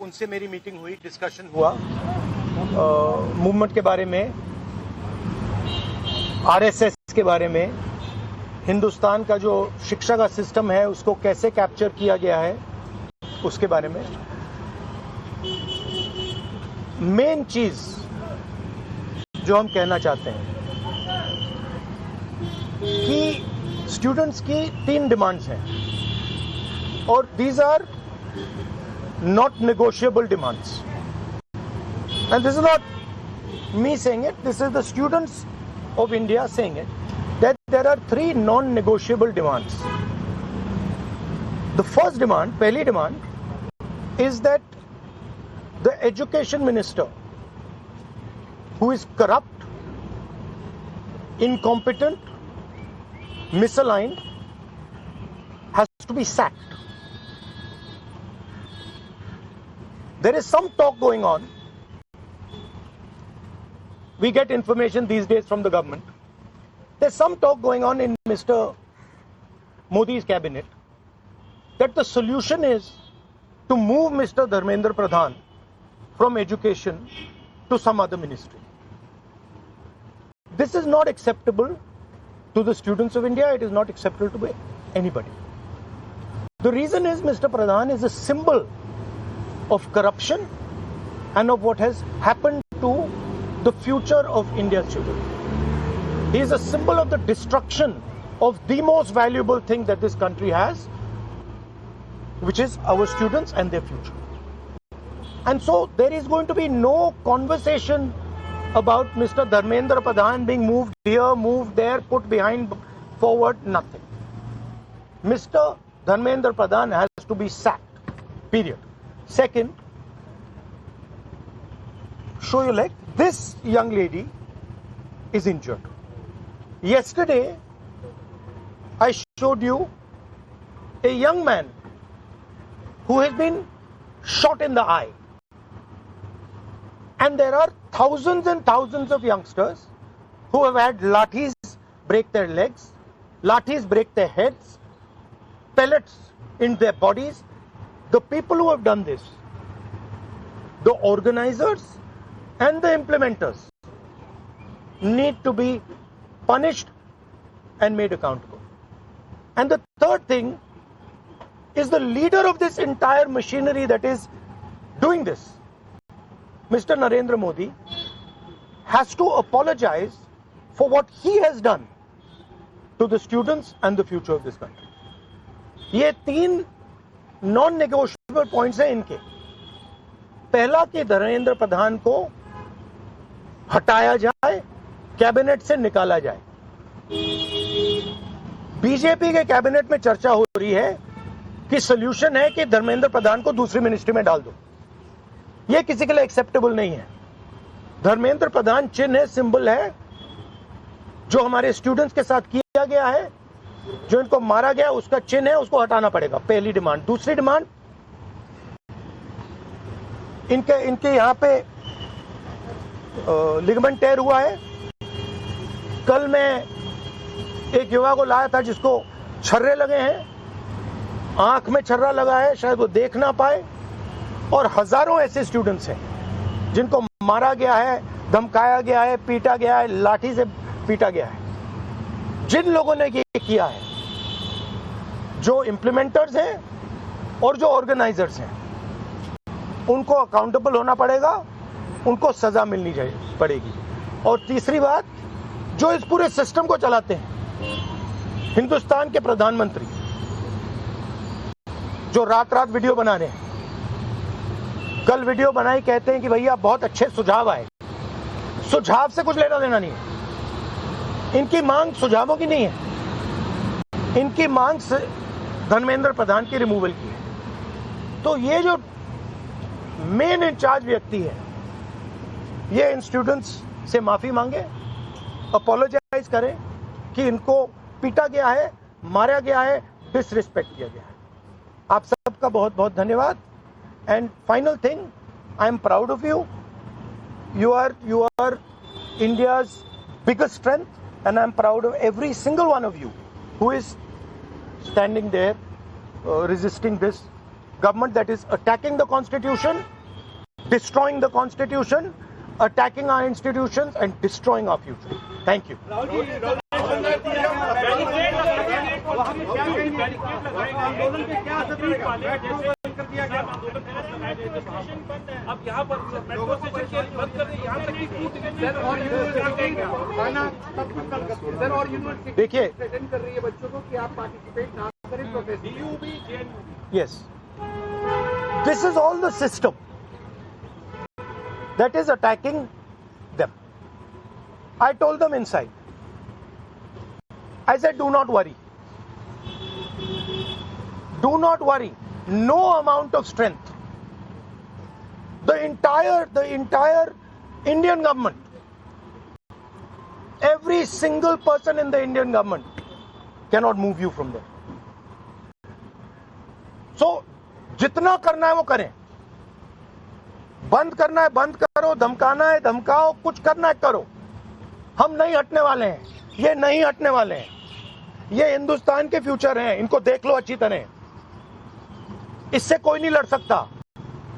उनसे मेरी मीटिंग हुई, डिस्कशन हुआ मूवमेंट के बारे में, आरएसएस के बारे में, हिंदुस्तान का जो शिक्षा का सिस्टम है उसको कैसे कैप्चर किया गया है उसके बारे में। मेन चीज जो हम कहना चाहते हैं कि स्टूडेंट्स की 3 डिमांड्स हैं और these are not negotiable demands, and this is not me saying it, this is the students of India saying it, that there are 3 non-negotiable demands. The first demand, pehli demand, is that the education minister, who is corrupt, incompetent, misaligned, has to be sacked. There is some talk going on. We get information these days from the government. There's some talk going on in Mr. Modi's cabinet that the solution is to move Mr. Dharmendra Pradhan from education to some other ministry. This is not acceptable to the students of India. It is not acceptable to anybody. The reason is Mr. Pradhan is a symbol of corruption and of what has happened to the future of India's children. He is a symbol of the destruction of the most valuable thing that this country has, which is our students and their future. And so there is going to be no conversation about Mr. Dharmendra Pradhan being moved here, moved there, put behind, forward, nothing. Mr. Dharmendra Pradhan has to be sacked, period. Second, show your leg. This young lady is injured. Yesterday, I showed you a young man who has been shot in the eye. And there are thousands and thousands of youngsters who have had lathis break their legs, lathis break their heads, pellets in their bodies. The people who have done this, the organizers and the implementers, need to be punished and made accountable. And the third thing is the leader of this entire machinery that is doing this, Mr. Narendra Modi, has to apologize for what he has done to the students and the future of this country. ये 3 non-negotiable points हैं इनके। पहला कि धर्मेंद्र प्रधान को हटाया जाए, cabinet से निकाला जाए। बीजेपी के कैबिनेट में चर्चा हो रही है कि सॉल्यूशन है कि धर्मेंद्र प्रधान को दूसरी मिनिस्ट्री में डाल दो। यह किसी के लिए एक्सेप्टेबल नहीं है। धर्मेंद्र प्रधान चिन्ह है, सिंबल है, जो हमारे स्टूडेंट्स के साथ किया गया है, जो इनको मारा गया उसका चिन्ह है, उसको हटाना पड़ेगा। पहली डिमांड। दूसरी डिमांड, इनके यहां पे लिगामेंट टेयर हुआ है। कल मैं एक युवा को लाया था जिसको छर्रे लगे हैं, आंख में छर्रा लगा है, शायद वो देख ना पाए, और हजारों ऐसे स्टूडेंट्स हैं जिनको मारा गया है, धमकाया गया है, पीटा गया है, लाठी से पीटा गया है। जिन लोगों ने ये किया है, जो इम्प्लीमेंटर्स हैं और जो ऑर्गेनाइजर्स हैं, उनको अकाउंटेबल होना पड़ेगा, उनको सजा मिलनी पड़ेगी। और तीसरी बात, जो इस पूरे सिस्टम को चलाते हैं, हिंदुस्तान के प्रधानमंत्री, जो रात रात वीडियो बना रहे हैं, कल वीडियो बनाई, कहते हैं कि भैया बहुत अच्छे सुझाव आए। सुझाव से कुछ लेना देना नहीं है। इनकी मांग सुझावों की नहीं है, इनकी मांग धर्मेंद्र प्रधान की रिमूवल की है। तो ये जो मेन इंचार्ज व्यक्ति है, ये इन स्टूडेंट्स से माफी मांगे, अपोलोजाइज करें कि इनको पीटा गया है, मारा गया है, डिसरिस्पेक्ट किया गया है। आप सबका बहुत बहुत धन्यवाद। And final thing, I am proud of you. You are India's biggest strength, and I'm proud of every single one of you who is standing there resisting this government that is attacking the Constitution destroying the Constitution, attacking our institutions and destroying our future. Thank you. अब यहाँ पर metro station बंद कर दें, यहाँ तक कि sir और यूनिवर्सिटी देखिए प्रेजेंट कर रही है बच्चों को कि आप पार्टिसिपेट ना करें protest. Yes, this is all the system that is attacking them. I told them inside. I said, do not worry. Do not worry. No amount of strength. The entire Indian government, every single person in the Indian government cannot move you from there. So, जितना करना है वो करें. बंद करना है बंद करो, धमकाना है धमकाओ, कुछ करना है करो. हम नहीं हटने वाले हैं. ये नहीं हटने वाले हैं. ये हिंदुस्तान के फ्यूचर हैं. इनको देख लो अच्छी तरह. इससे कोई नहीं लड़ सकता.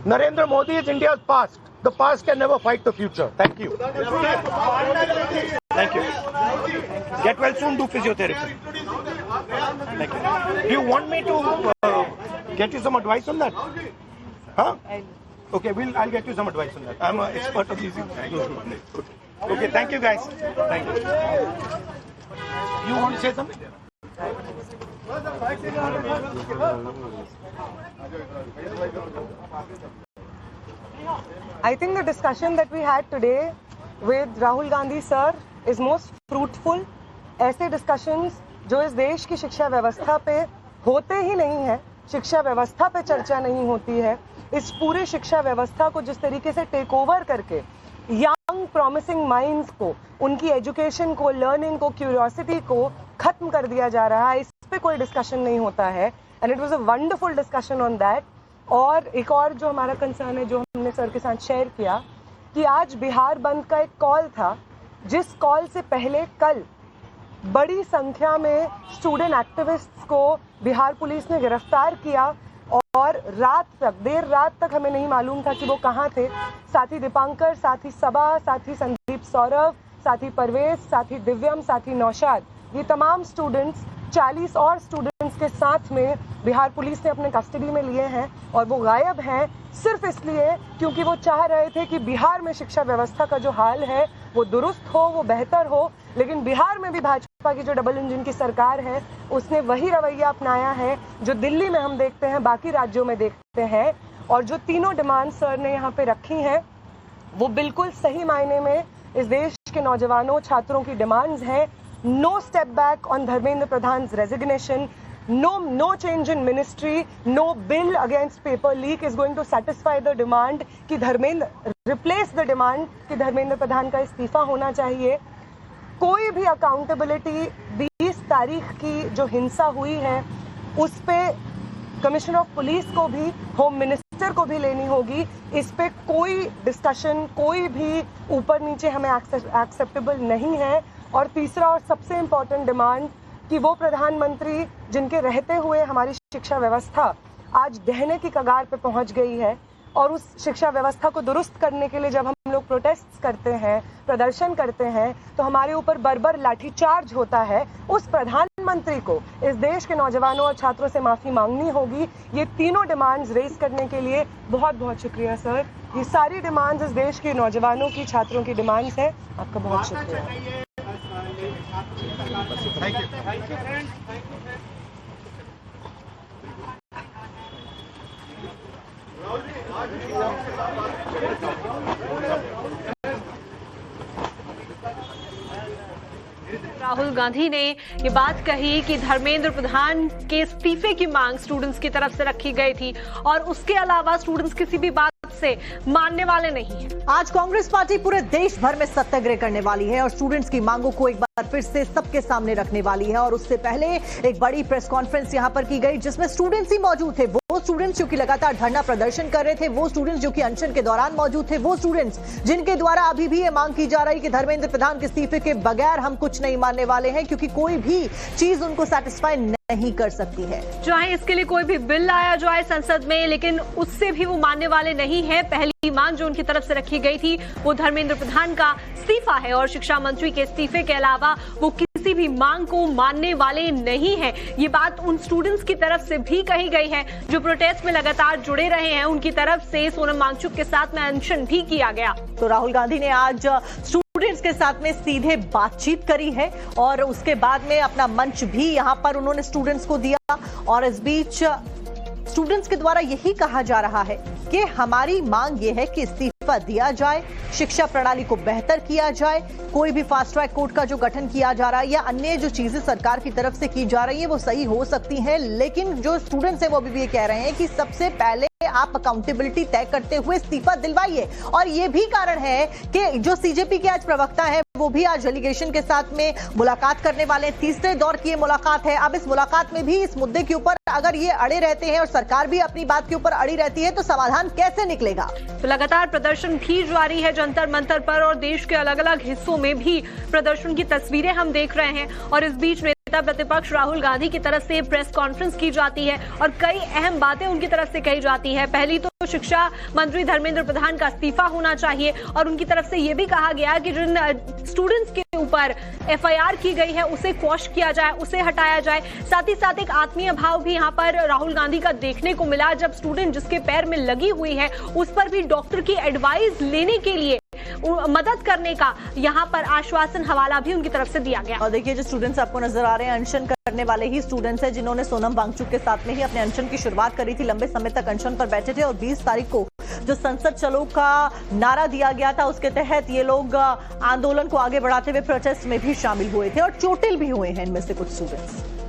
Narendra Modi is India's past. The past can never fight the future. Thank you. Thank you. Get well soon. Do physiotherapy. Thank you. Do you want me to get you some advice on that? Huh? Okay, I'll get you some advice on that. I'm an expert of these things. Okay, thank you guys. Thank you. You want to say something? I think the discussion that we had today with Rahul Gandhi sir is most fruitful. ऐसे discussions जो इस देश की शिक्षा व्यवस्था पे होते ही नहीं है, शिक्षा व्यवस्था पे चर्चा नहीं होती है, इस पूरे शिक्षा व्यवस्था को जिस तरीके से टेक ओवर करके यंग प्रॉमिसिंग माइंड्स को, उनकी एजुकेशन को, लर्निंग को, क्यूरियोसिटी को खत्म कर दिया जा रहा है, इस पे कोई डिस्कशन नहीं होता है. And it was a wonderful discussion on that. और एक और जो हमारा कंसर्न है, जो हमने सर के साथ शेयर किया, कि आज बिहार बंद का एक कॉल था, जिस कॉल से पहले कल बड़ी संख्या में स्टूडेंट एक्टिविस्ट्स को बिहार पुलिस ने गिरफ्तार किया और रात तक, देर रात तक हमें नहीं मालूम था कि वो कहाँ थे. साथी दीपांकर, साथी सबा, साथी संदीप सौरभ, साथी परवेज, साथी दिव्यम, साथी नौशाद, ये तमाम स्टूडेंट्स 40 और स्टूडेंट्स के साथ में बिहार पुलिस ने अपने कस्टडी में लिए हैं और वो गायब हैं सिर्फ इसलिए क्योंकि वो चाह रहे थे कि बिहार में शिक्षा व्यवस्था का जो हाल है वो दुरुस्त हो, वो बेहतर हो. लेकिन बिहार में भी भाजपा की जो डबल इंजन की सरकार है उसने वही रवैया अपनाया है जो दिल्ली में हम देखते हैं, बाकी राज्यों में देखते हैं. और जो तीनों डिमांड सर ने यहाँ पे रखी हैं वो बिल्कुल सही मायने में इस देश के नौजवानों, छात्रों की डिमांड्स हैं. No step back on Dharmendra Pradhan's resignation. No change in ministry. No bill against paper leak is going to satisfy the demand कि replace the demand कि धर्मेंद्र प्रधान का इस्तीफा होना चाहिए. कोई भी accountability 20 तारीख की जो हिंसा हुई है उस पे कमिश्नर ऑफ पुलिस को भी, होम मिनिस्टर को भी लेनी होगी. इस पे कोई डिस्कशन, कोई भी ऊपर नीचे हमें एक्सेप्टेबल नहीं है. और तीसरा और सबसे इम्पोर्टेंट डिमांड कि वो प्रधानमंत्री जिनके रहते हुए हमारी शिक्षा व्यवस्था आज ढहने की कगार पे पहुंच गई है, और उस शिक्षा व्यवस्था को दुरुस्त करने के लिए जब हम लोग प्रोटेस्ट करते हैं, प्रदर्शन करते हैं, तो हमारे ऊपर बर्बर लाठीचार्ज होता है. उस प्रधानमंत्री को इस देश के नौजवानों और छात्रों से माफ़ी मांगनी होगी. ये तीनों डिमांड्स रेज करने के लिए बहुत बहुत शुक्रिया सर. ये सारी डिमांड्स इस देश के नौजवानों की, छात्रों की डिमांड्स है. आपका बहुत शुक्रिया. Thank you. राहुल गांधी ने ये बात कही कि धर्मेंद्र प्रधान के इस्तीफे की मांग स्टूडेंट्स की तरफ से रखी गई थी और उसके अलावा स्टूडेंट्स किसी भी बात से मानने वाले नहीं हैं। आज कांग्रेस पार्टी पूरे देश भर में सत्याग्रह करने वाली है और स्टूडेंट्स की मांगों को एक बार फिर से सबके सामने रखने वाली है। और उससे पहले एक बड़ी प्रेस कॉन्फ्रेंस यहां पर की गई जिसमें स्टूडेंट्स ही मौजूद थे। वो स्टूडेंट्स जो कि लगातार धरना प्रदर्शन कर रहे थे, वो स्टूडेंट्स जो कि अनशन के दौरान मौजूद थे, वो स्टूडेंट्स जिनके द्वारा अभी भी ये मांग की जा रही कि धर्मेंद्र प्रधान के इस्तीफे के बगैर हम कुछ नहीं मानने वाले हैं, क्योंकि कोई भी चीज उनको सेटिस्फाई नहीं कर सकती है। चाहे इसके लिए कोई भी बिल लाया जाए संसद में, लेकिन उससे भी वो मानने वाले नहीं है। पहली मांग जो उनकी तरफ से रखी गई थी वो धर्मेंद्र प्रधान का इस्तीफा है और शिक्षा मंत्री के इस्तीफे के अलावा वो किसी भी मांग को मानने वाले नहीं है। ये बात उन स्टूडेंट्स की तरफ से भी कही गई है जो प्रोटेस्ट में लगातार जुड़े रहे हैं। उनकी तरफ से सोनम वांगचुक के साथ में अनशन भी किया गया। तो राहुल गांधी ने आज स्टूडेंट्स के साथ में सीधे बातचीत करी है और उसके बाद में अपना मंच भी यहां पर उन्होंने स्टूडेंट्स को दिया। और इस बीच स्टूडेंट्स के द्वारा यही कहा जा रहा है कि हमारी मांग यह है कि इस्तीफा दिया जाए, शिक्षा प्रणाली को बेहतर किया जाए, कोई भी फास्ट ट्रैक कोर्ट का जो गठन किया जा रहा है या अन्य जो चीजें सरकार की तरफ से की जा रही है वो सही हो सकती हैं, लेकिन जो स्टूडेंट्स हैं वो अभी भी ये कह रहे हैं कि सबसे पहले आप अकाउंटेबिलिटी तय करते हुए इस्तीफा दिलवाइए। और ये भी कारण है कि जो सीजेपी के आज प्रवक्ता है वो भी आज डेलीगेशन के साथ में मुलाकात करने वाले हैं। तीसरे दौर की ये मुलाकात है। अब इस मुलाकात में भी इस मुद्दे के ऊपर अगर ये अड़े रहते हैं और सरकार भी अपनी बात के ऊपर अड़ी रहती है तो समाधान कैसे निकलेगा। तो लगातार प्रदर्शन भी जारी है जंतर मंतर पर और देश के अलग अलग हिस्सों में भी प्रदर्शन की तस्वीरें हम देख रहे हैं। और इस बीच नेता प्रतिपक्ष राहुल गांधी की तरफ से प्रेस कॉन्फ्रेंस की जाती है और कई अहम बातें उनकी तरफ से कही जाती है। पहली तो शिक्षा मंत्री धर्मेंद्र प्रधान का इस्तीफा होना चाहिए और उनकी तरफ से यह भी कहा गया कि जिन स्टूडेंट्स के ऊपर एफआईआर की गई है उसे क्वॉश किया जाए, उसे हटाया जाए। साथ ही साथ एक आत्मीय भाव भी यहां पर राहुल गांधी का देखने को मिला जब स्टूडेंट जिसके पैर में लगी हुई है उस पर भी डॉक्टर की एडवाइस लेने के लिए मदद करने का यहां पर आश्वासन हवाला भी उनकी तरफ से दिया गया। और देखिए जो स्टूडेंट्स आपको नजर आ रहे हैं अनशन करने वाले ही स्टूडेंट्स हैं जिन्होंने सोनम वांगचुक के साथ में ही अपने अनशन की शुरुआत करी थी। लंबे समय तक अनशन पर बैठे थे और 20 तारीख को जो संसद चलो का नारा दिया गया था उसके तहत ये लोग आंदोलन को आगे बढ़ाते हुए प्रोटेस्ट में भी शामिल हुए थे और चोटिल भी हुए हैं इनमें से कुछ स्टूडेंट्स।